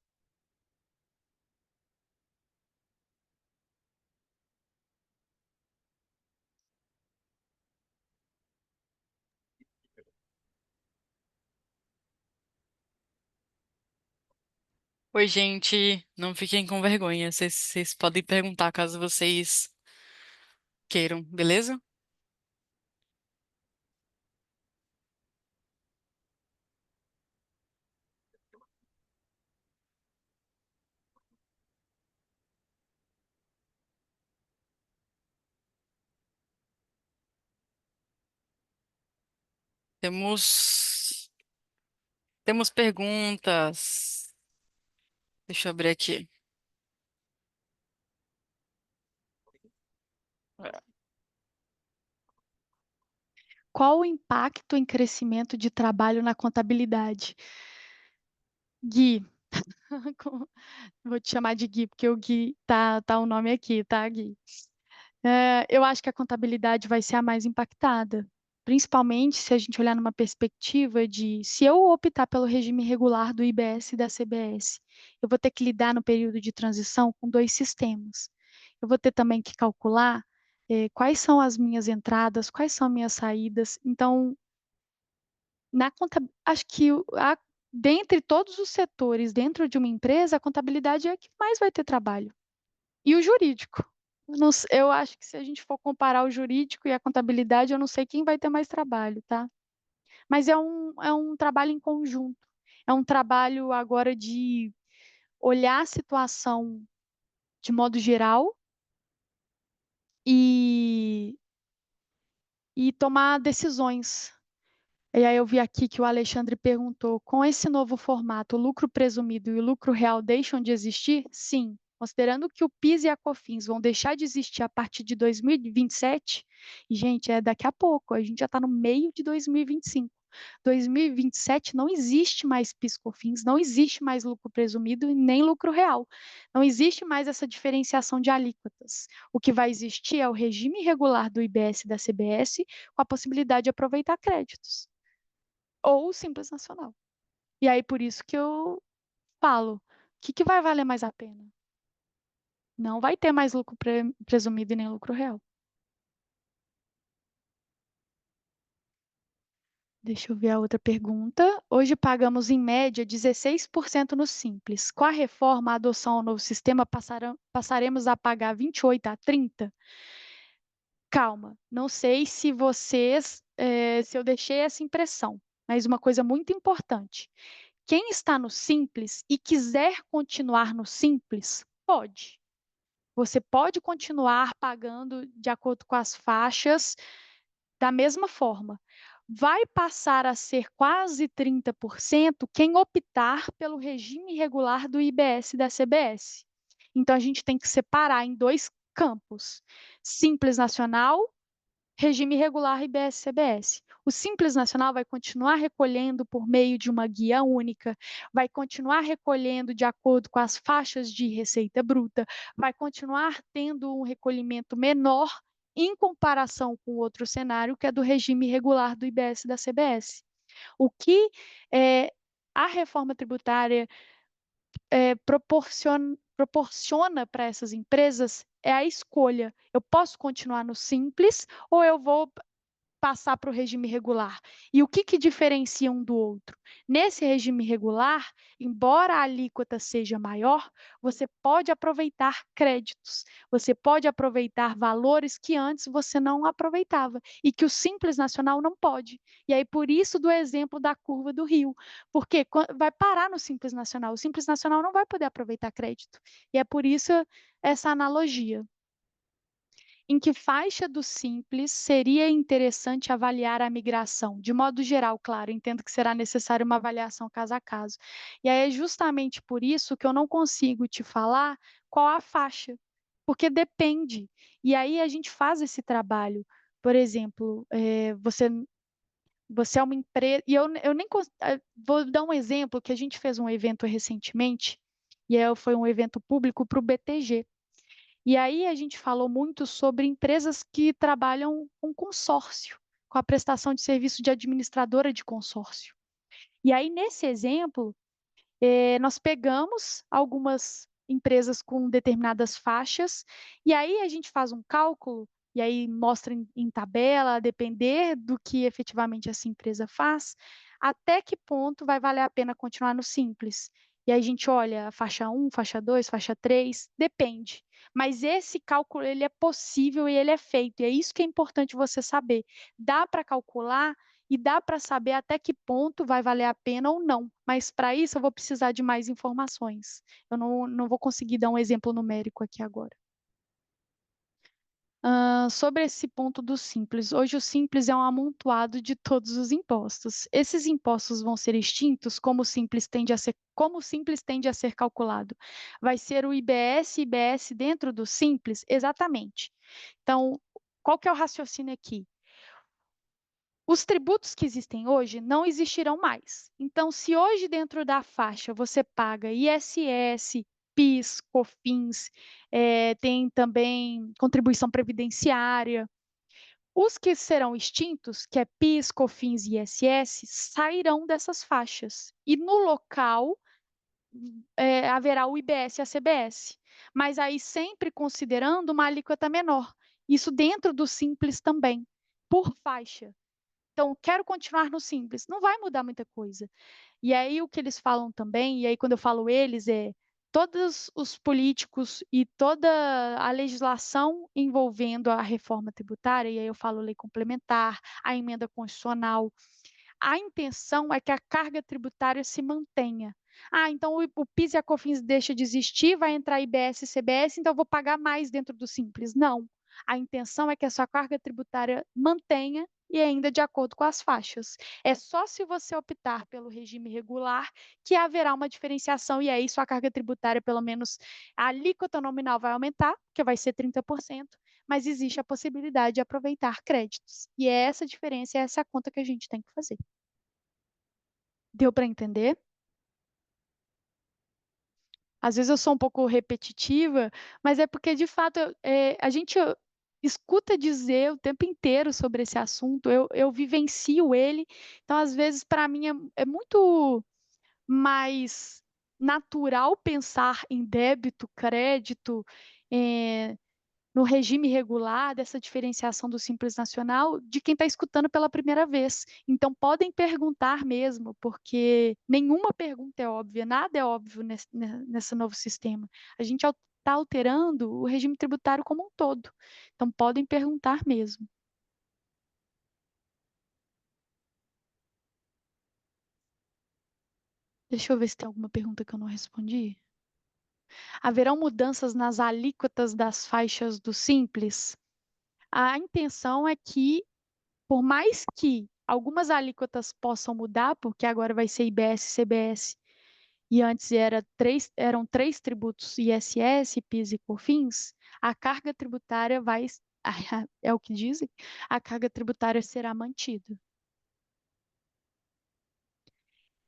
Oi, gente, não fiquem com vergonha. Vocês podem perguntar caso vocês queiram, beleza? Temos temos perguntas. Deixa eu abrir aqui. Qual o impacto em crescimento de trabalho na contabilidade? Gui, vou te chamar de Gui, porque o Gui tá o nome aqui, tá, Gui? Eu acho que a contabilidade vai ser a mais impactada, principalmente se a gente olhar numa perspectiva de se eu optar pelo regime regular do IBS e da CBS, eu vou ter que lidar no período de transição com dois sistemas. Eu vou ter também que calcular quais são as minhas entradas, quais são as minhas saídas. Então, acho que dentre todos os setores dentro de uma empresa, a contabilidade é a que mais vai ter trabalho. E o jurídico. Eu acho que se a gente for comparar o jurídico e a contabilidade, eu não sei quem vai ter mais trabalho, tá? Mas é um trabalho em conjunto. É um trabalho agora de olhar a situação de modo geral e, e tomar decisões. E aí eu vi aqui que o Alexandre perguntou: com esse novo formato, o lucro presumido e o lucro real deixam de existir? Sim. Considerando que o PIS e a COFINS vão deixar de existir a partir de 2027, e, gente, é daqui a pouco, a gente já está no meio de 2025. 2027 não existe mais PIS, COFINS, não existe mais lucro presumido e nem lucro real. Não existe mais essa diferenciação de alíquotas. O que vai existir é o regime regular do IBS e da CBS, com a possibilidade de aproveitar créditos ou o Simples Nacional. E aí, por isso que eu falo, o que vai valer mais a pena? Não vai ter mais lucro presumido e nem lucro real. Deixa eu ver a outra pergunta. Hoje pagamos, em média, 16% no Simples. Com a reforma, a adoção ao novo sistema, passaremos a pagar 28% a 30%? Calma, não sei se se eu deixei essa impressão, mas uma coisa muito importante. Quem está no Simples e quiser continuar no Simples, Pode. Você pode continuar pagando de acordo com as faixas da mesma forma. Vai passar a ser quase 30% quem optar pelo regime regular do IBS e da CBS. Então, a gente tem que separar em dois campos: Simples Nacional, regime regular IBS-CBS. O Simples Nacional vai continuar recolhendo por meio de uma guia única, vai continuar recolhendo de acordo com as faixas de receita bruta, vai continuar tendo um recolhimento menor em comparação com o outro cenário, que é do regime regular do IBS e da CBS. O que é, a reforma tributária proporciona para essas empresas é a escolha. Eu posso continuar no simples ou eu vou passar para o regime regular. E o que diferencia um do outro? Nesse regime regular, embora a alíquota seja maior, você pode aproveitar créditos, você pode aproveitar valores que antes você não aproveitava e que o Simples Nacional não pode. E aí, por isso, do exemplo da curva do Rio, porque vai parar no Simples Nacional, o Simples Nacional não vai poder aproveitar crédito. E é por isso essa analogia. Em que faixa do Simples seria interessante avaliar a migração? De modo geral, claro, entendo que será necessário uma avaliação caso a caso. E aí é justamente por isso que eu não consigo te falar qual a faixa, porque depende. E aí a gente faz esse trabalho. Por exemplo, você é uma empresa. E eu nem vou dar um exemplo que a gente fez um evento recentemente, e aí foi um evento público para o BTG. E aí a gente falou muito sobre empresas que trabalham com consórcio, com a prestação de serviço de administradora de consórcio. E aí, nesse exemplo, nós pegamos algumas empresas com determinadas faixas, e aí a gente faz um cálculo, e aí mostra em tabela, a depender do que efetivamente essa empresa faz, até que ponto vai valer a pena continuar no simples. E aí a gente olha a faixa 1, faixa 2, faixa 3, depende. Mas esse cálculo ele é possível e ele é feito, e é isso que é importante você saber. Dá para calcular e dá para saber até que ponto vai valer a pena ou não. Mas para isso eu vou precisar de mais informações. Eu não vou conseguir dar um exemplo numérico aqui agora. Sobre esse ponto do simples. Hoje o simples é um amontoado de todos os impostos. Esses impostos vão ser extintos como o simples tende a ser calculado. Vai ser o IBS, IBS dentro do simples? Exatamente. Então, qual que é o raciocínio aqui? Os tributos que existem hoje não existirão mais. Então, se hoje dentro da faixa você paga ISS, PIS, COFINS, tem também contribuição previdenciária, os que serão extintos, que é PIS, COFINS e ISS, sairão dessas faixas. E no local haverá o IBS e a CBS. Mas aí sempre considerando uma alíquota menor. Isso dentro do simples também, por faixa. Então, quero continuar no simples. Não vai mudar muita coisa. E aí, o que eles falam também, e aí, quando eu falo eles, todos os políticos e toda a legislação envolvendo a reforma tributária, e aí eu falo lei complementar, a emenda constitucional, a intenção é que a carga tributária se mantenha. Ah, então o PIS e a COFINS deixa de existir, vai entrar IBS e CBS, então eu vou pagar mais dentro do Simples. Não. A intenção é que a sua carga tributária mantenha e ainda de acordo com as faixas. É só se você optar pelo regime regular que haverá uma diferenciação e aí sua carga tributária, pelo menos a alíquota nominal vai aumentar, que vai ser 30%, mas existe a possibilidade de aproveitar créditos. E é essa diferença, é essa a conta que a gente tem que fazer. Deu para entender? Às vezes eu sou um pouco repetitiva, mas é porque, de fato, a gente escuta dizer o tempo inteiro sobre esse assunto, eu vivencio ele, então, às vezes, para mim, é muito mais natural pensar em débito, crédito, é, no regime regular, dessa diferenciação do Simples Nacional, de quem está escutando pela primeira vez. Então, podem perguntar mesmo, porque nenhuma pergunta é óbvia, nada é óbvio nesse novo sistema. A gente está alterando o regime tributário como um todo. Então, podem perguntar mesmo. Deixa eu ver se tem alguma pergunta que eu não respondi. Haverão mudanças nas alíquotas das faixas do Simples? A intenção é que, por mais que algumas alíquotas possam mudar, porque agora vai ser IBS, CBS, e antes eram três tributos, ISS, PIS e COFINS, a carga tributária vai, é o que dizem, a carga tributária será mantida.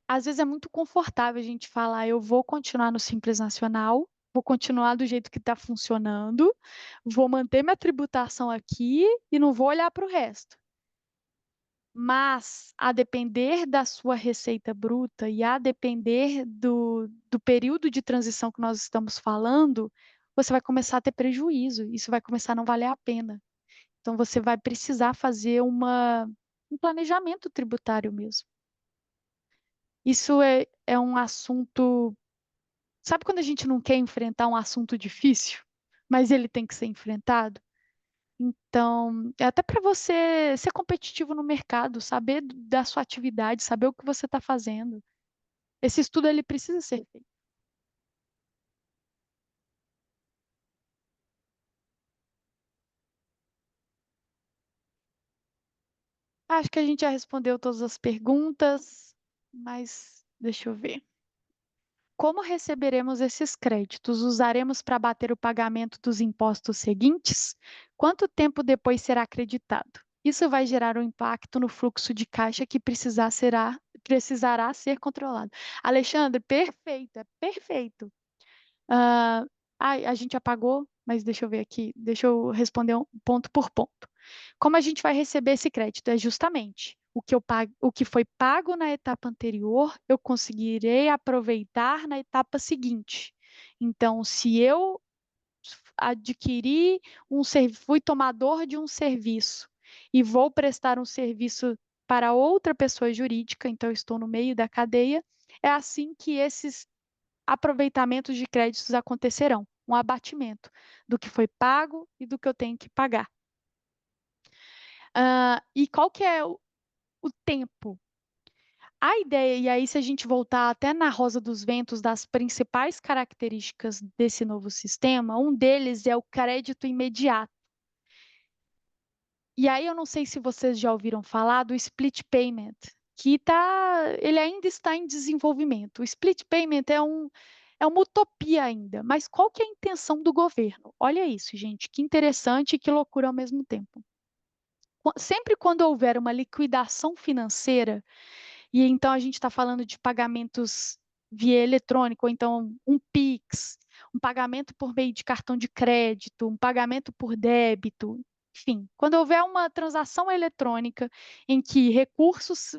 Às vezes é muito confortável a gente falar, eu vou continuar no Simples Nacional, vou continuar do jeito que está funcionando, vou manter minha tributação aqui e não vou olhar para o resto. Mas, a depender da sua receita bruta e a depender do período de transição que nós estamos falando, você vai começar a ter prejuízo, isso vai começar a não valer a pena. Então, você vai precisar fazer um planejamento tributário mesmo. Isso é um assunto. Sabe quando a gente não quer enfrentar um assunto difícil, mas ele tem que ser enfrentado? Então, é até para você ser competitivo no mercado, saber da sua atividade, saber o que você está fazendo. Esse estudo ele precisa ser feito. Acho que a gente já respondeu todas as perguntas, mas deixa eu ver. Como receberemos esses créditos? Usaremos para bater o pagamento dos impostos seguintes? Quanto tempo depois será acreditado? Isso vai gerar um impacto no fluxo de caixa que precisará ser controlado. Alexandre, perfeito, é perfeito. Ah, a gente apagou, mas deixa eu ver aqui, deixa eu responder ponto por ponto. Como a gente vai receber esse crédito? É justamente o que foi pago na etapa anterior, eu conseguirei aproveitar na etapa seguinte. Então, se eu adquiri fui tomador de um serviço e vou prestar um serviço para outra pessoa jurídica, então eu estou no meio da cadeia, é assim que esses aproveitamentos de créditos acontecerão, um abatimento do que foi pago e do que eu tenho que pagar. E qual que é o tempo? A ideia, e aí se a gente voltar até na Rosa dos Ventos, das principais características desse novo sistema, um deles é o crédito imediato. E aí eu não sei se vocês já ouviram falar do split payment, ele ainda está em desenvolvimento. O split payment é uma utopia ainda, mas qual que é a intenção do governo? Olha isso, gente, que interessante e que loucura ao mesmo tempo. Sempre quando houver uma liquidação financeira, e então a gente está falando de pagamentos via eletrônico, ou então um Pix, um pagamento por meio de cartão de crédito, um pagamento por débito, enfim, quando houver uma transação eletrônica em que recursos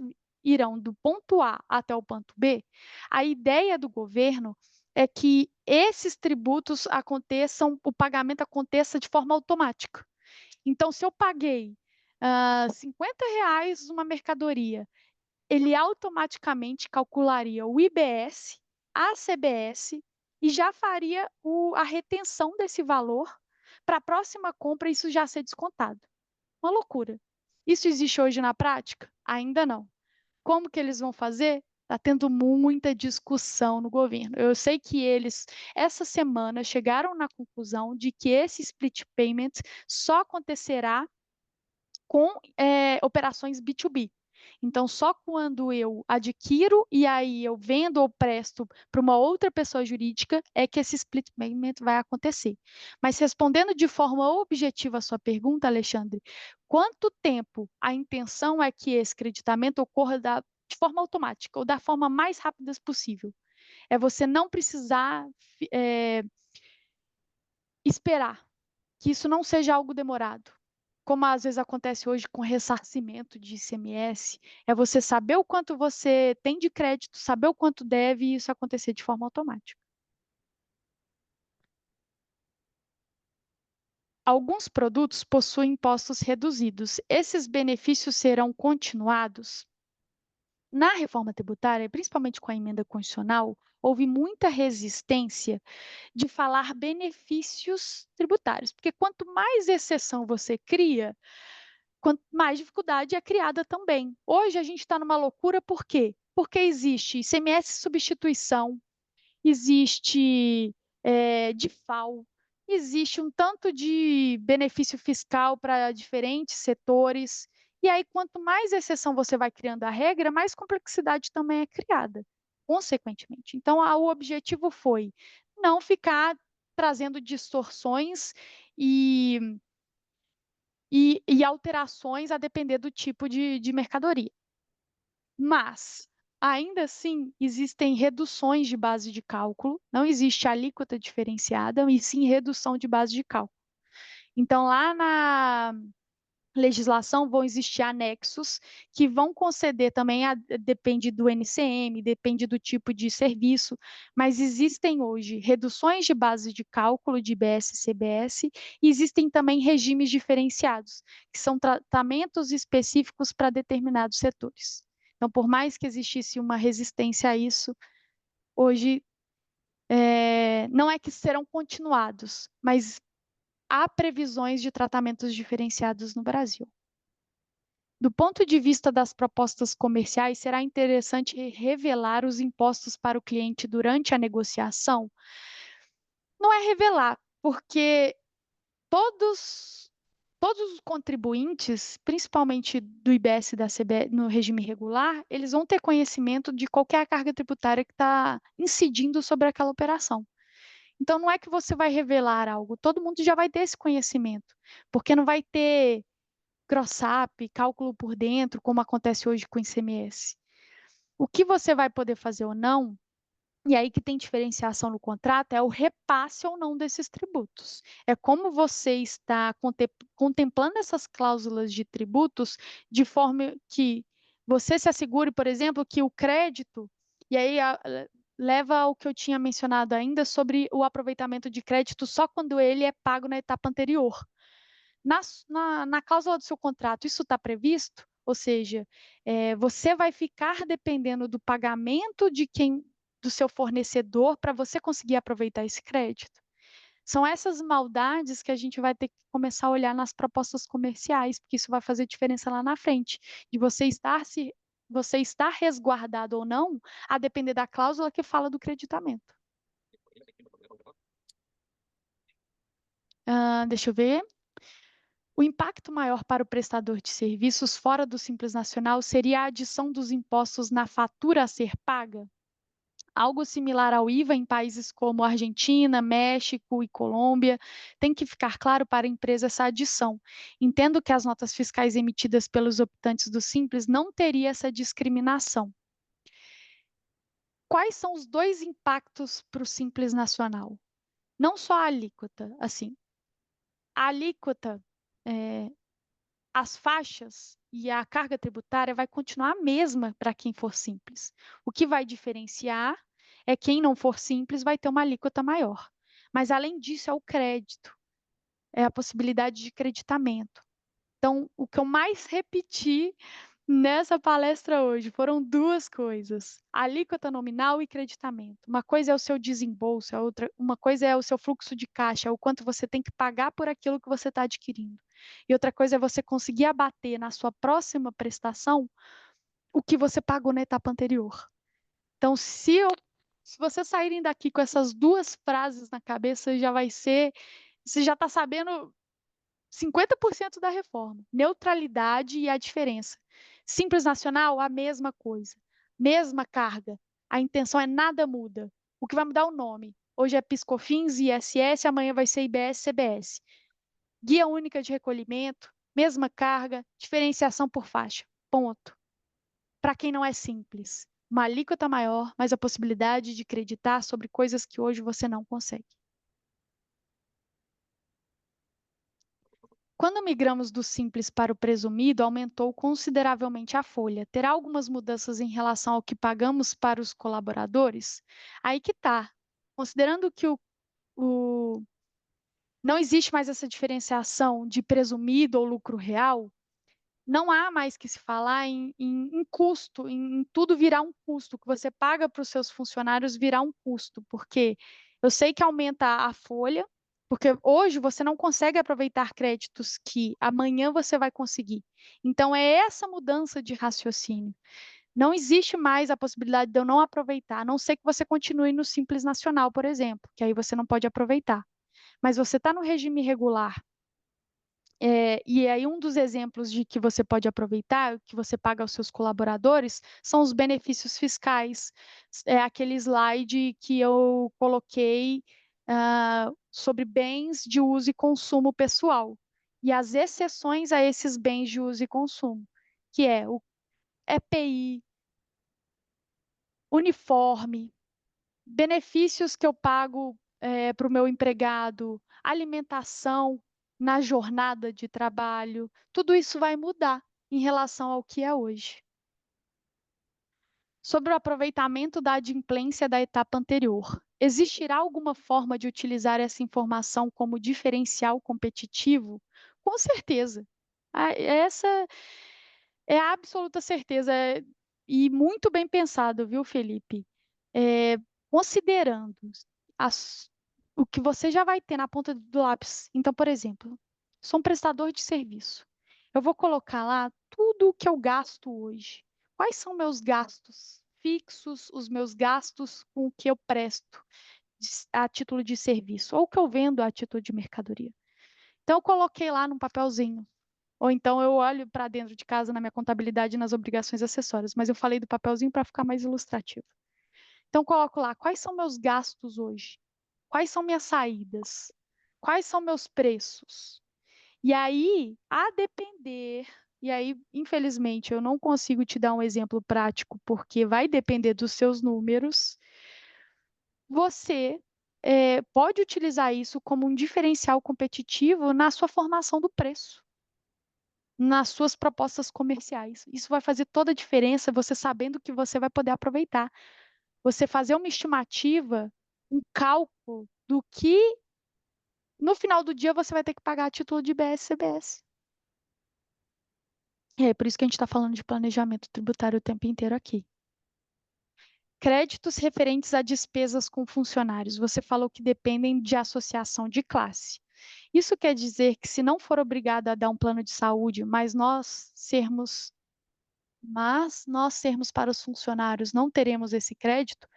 irão do ponto A até o ponto B, a ideia do governo é que esses tributos aconteçam, o pagamento aconteça de forma automática. Então, se eu paguei R$ 50 uma mercadoria, ele automaticamente calcularia o IBS, a CBS e já faria a retenção desse valor para a próxima compra isso já ser descontado. Uma loucura. Isso existe hoje na prática? Ainda não. Como que eles vão fazer? Está tendo muita discussão no governo. Eu sei que eles, essa semana, chegaram na conclusão de que esse split payment só acontecerá com operações B2B. Então, só quando eu adquiro e aí eu vendo ou presto para uma outra pessoa jurídica é que esse split payment vai acontecer. Mas respondendo de forma objetiva a sua pergunta, Alexandre, quanto tempo a intenção é que esse creditamento ocorra de forma automática ou da forma mais rápida possível? É você não precisar esperar que isso não seja algo demorado. Como às vezes acontece hoje com ressarcimento de ICMS, é você saber o quanto você tem de crédito, saber o quanto deve e isso acontecer de forma automática. Alguns produtos possuem impostos reduzidos. Esses benefícios serão continuados? Na reforma tributária, principalmente com a emenda constitucional, houve muita resistência de falar benefícios tributários, porque quanto mais exceção você cria, quanto mais dificuldade é criada também. Hoje a gente está numa loucura, por quê? Porque existe ICMS substituição, existe de FAO. Existe um tanto de benefício fiscal para diferentes setores. E aí, quanto mais exceção você vai criando à regra, mais complexidade também é criada, consequentemente. Então, o objetivo foi não ficar trazendo distorções e, e alterações a depender do tipo de mercadoria. Mas, ainda assim, existem reduções de base de cálculo, não existe alíquota diferenciada, e sim redução de base de cálculo. Então, lá na legislação vão existir anexos que vão conceder também, depende do NCM, depende do tipo de serviço, mas existem hoje reduções de base de cálculo de IBS e CBS, e existem também regimes diferenciados, que são tratamentos específicos para determinados setores. Então, por mais que existisse uma resistência a isso, hoje não é que serão continuados, mas há previsões de tratamentos diferenciados no Brasil. Do ponto de vista das propostas comerciais, será interessante revelar os impostos para o cliente durante a negociação? Não é revelar, porque todos os contribuintes, principalmente do IBS e da CBS, no regime regular, eles vão ter conhecimento de qualquer carga tributária que está incidindo sobre aquela operação. Então, não é que você vai revelar algo, todo mundo já vai ter esse conhecimento, porque não vai ter cross-up, cálculo por dentro, como acontece hoje com o ICMS. O que você vai poder fazer ou não, e aí que tem diferenciação no contrato, é o repasse ou não desses tributos. É como você está contemplando essas cláusulas de tributos de forma que você se assegure, por exemplo, que o crédito, e aí leva ao que eu tinha mencionado ainda sobre o aproveitamento de crédito só quando ele é pago na etapa anterior. Na cláusula do seu contrato, isso está previsto? Ou seja, você vai ficar dependendo do pagamento do seu fornecedor para você conseguir aproveitar esse crédito. São essas maldades que a gente vai ter que começar a olhar nas propostas comerciais, porque isso vai fazer diferença lá na frente, de você estar resguardado ou não, a depender da cláusula que fala do creditamento. Deixa eu ver. O impacto maior para o prestador de serviços fora do Simples Nacional seria a adição dos impostos na fatura a ser paga? Algo similar ao IVA em países como Argentina, México e Colômbia. Tem que ficar claro para a empresa essa adição. Entendo que as notas fiscais emitidas pelos optantes do Simples não teria essa discriminação. Quais são os dois impactos para o Simples Nacional? Não só a alíquota, assim. A alíquota as faixas e a carga tributária vai continuar a mesma para quem for simples. O que vai diferenciar é quem não for simples vai ter uma alíquota maior. Mas, além disso, é o crédito, é a possibilidade de creditamento. Então, o que eu mais repeti nessa palestra hoje foram duas coisas: alíquota nominal e creditamento. Uma coisa é o seu desembolso, uma coisa é o seu fluxo de caixa, o quanto você tem que pagar por aquilo que você está adquirindo. E outra coisa é você conseguir abater na sua próxima prestação o que você pagou na etapa anterior. Então, se vocês saírem daqui com essas duas frases na cabeça, você já está sabendo 50% da reforma. Neutralidade e a diferença. Simples Nacional, a mesma coisa. Mesma carga. A intenção é nada muda. O que vai mudar é o nome. Hoje é PiscoFins e ISS, amanhã vai ser IBS, CBS. Guia única de recolhimento, mesma carga, diferenciação por faixa. Ponto. Para quem não é simples. Uma alíquota maior, mas a possibilidade de creditar sobre coisas que hoje você não consegue. Quando migramos do simples para o presumido, aumentou consideravelmente a folha. Terá algumas mudanças em relação ao que pagamos para os colaboradores? Aí que está. Considerando que não existe mais essa diferenciação de presumido ou lucro real, não há mais que se falar em custo, em tudo virar um custo. O que você paga para os seus funcionários virar um custo, porque eu sei que aumenta a folha, porque hoje você não consegue aproveitar créditos que amanhã você vai conseguir. Então, é essa mudança de raciocínio. Não existe mais a possibilidade de eu não aproveitar, a não ser que você continue no Simples Nacional, por exemplo, que aí você não pode aproveitar. Mas você está no regime regular, e aí um dos exemplos de que você pode aproveitar, que você paga aos seus colaboradores, são os benefícios fiscais. É aquele slide que eu coloquei sobre bens de uso e consumo pessoal. E as exceções a esses bens de uso e consumo, que é o EPI, uniforme, benefícios que eu pago para o meu empregado, alimentação na jornada de trabalho, tudo isso vai mudar em relação ao que é hoje. Sobre o aproveitamento da adimplência da etapa anterior, existirá alguma forma de utilizar essa informação como diferencial competitivo? Com certeza. Essa é a absoluta certeza. E muito bem pensado, viu, Felipe? É, considerando as- o que você já vai ter na ponta do lápis. Então, por exemplo, sou um prestador de serviço. Eu vou colocar lá tudo o que eu gasto hoje. Quais são meus gastos fixos, os meus gastos com o que eu presto a título de serviço, ou que eu vendo a título de mercadoria. Então, eu coloquei lá num papelzinho. Ou então eu olho para dentro de casa na minha contabilidade e nas obrigações acessórias, mas eu falei do papelzinho para ficar mais ilustrativo. Então, coloco lá quais são meus gastos hoje, quais são minhas saídas, quais são meus preços. E aí, a depender, e aí, infelizmente, eu não consigo te dar um exemplo prático, porque vai depender dos seus números, você pode utilizar isso como um diferencial competitivo na sua formação do preço, nas suas propostas comerciais. Isso vai fazer toda a diferença, você sabendo que você vai poder aproveitar. Você fazer uma estimativa, um cálculo do que no final do dia você vai ter que pagar a título de BS CBS. É por isso que a gente está falando de planejamento tributário o tempo inteiro aqui. Créditos referentes a despesas com funcionários. Você falou que dependem de associação de classe. Isso quer dizer que se não for obrigado a dar um plano de saúde, mas nós sermos para os funcionários, não teremos esse crédito,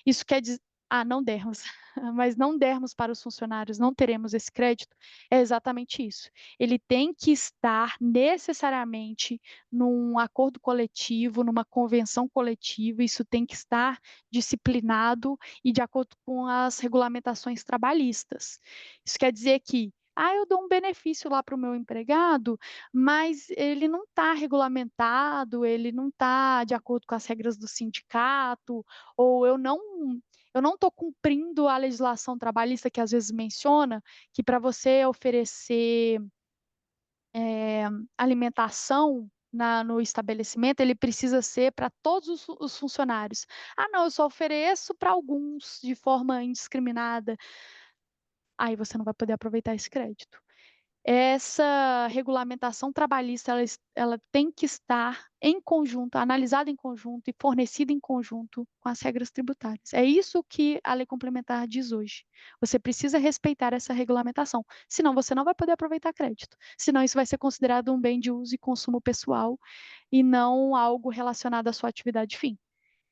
isso quer dizer, não dermos, mas não dermos para os funcionários, não teremos esse crédito, é exatamente isso. Ele tem que estar necessariamente num acordo coletivo, numa convenção coletiva, isso tem que estar disciplinado e de acordo com as regulamentações trabalhistas. Isso quer dizer que eu dou um benefício lá para o meu empregado, mas ele não está regulamentado, ele não está de acordo com as regras do sindicato, ou eu não estou cumprindo a legislação trabalhista que às vezes menciona que para você oferecer alimentação no estabelecimento, ele precisa ser para todos os funcionários. Não, eu só ofereço para alguns de forma indiscriminada. Aí você não vai poder aproveitar esse crédito. Essa regulamentação trabalhista, ela tem que estar em conjunto, analisada em conjunto e fornecida em conjunto com as regras tributárias. É isso que a lei complementar diz hoje. Você precisa respeitar essa regulamentação, senão você não vai poder aproveitar crédito. Senão isso vai ser considerado um bem de uso e consumo pessoal e não algo relacionado à sua atividade fim.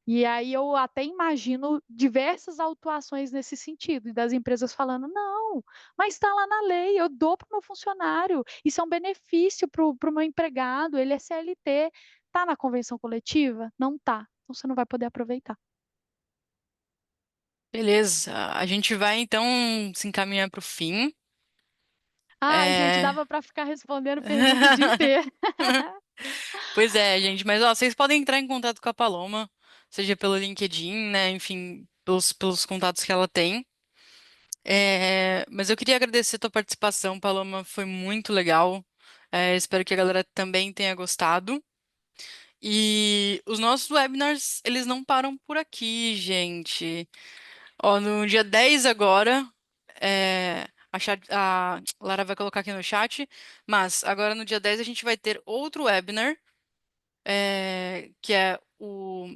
E aí eu até imagino diversas autuações nesse sentido, e das empresas falando, não, mas está lá na lei, eu dou para o meu funcionário, isso é um benefício para o meu empregado, ele é CLT, está na convenção coletiva? Não está, então você não vai poder aproveitar. Beleza, a gente vai então se encaminhar para o fim. Ai, gente, É... dava para ficar respondendo pergunta o dia inteiro. Pois é, gente, mas ó, vocês podem entrar em contato com a Paloma, seja pelo LinkedIn, né? Enfim, pelos contatos que ela tem. Mas eu queria agradecer a tua participação, Paloma, foi muito legal. Espero que a galera também tenha gostado. E os nossos webinars, eles não param por aqui, gente. Ó, no dia 10 agora, a Lara vai colocar aqui no chat, mas agora no dia 10 a gente vai ter outro webinar, que é o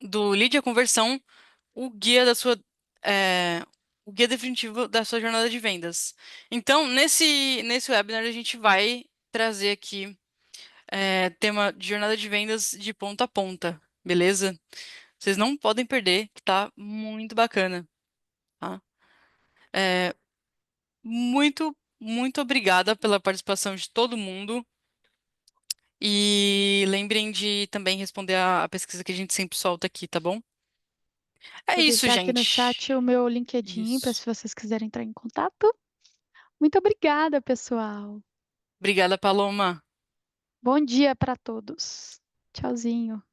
do Lead a Conversão, o guia da sua, é, o guia definitivo da sua jornada de vendas. Então, nesse webinar, a gente vai trazer aqui tema de jornada de vendas de ponta a ponta, beleza? Vocês não podem perder, que tá muito bacana, tá? É, muito obrigada pela participação de todo mundo. E lembrem de também responder a pesquisa que a gente sempre solta aqui, tá bom? É Vou isso, deixar aqui no gente. chat o meu LinkedIn para Isso. se vocês quiserem entrar em contato. Muito obrigada, pessoal. Obrigada, Paloma. Bom dia para todos. Tchauzinho.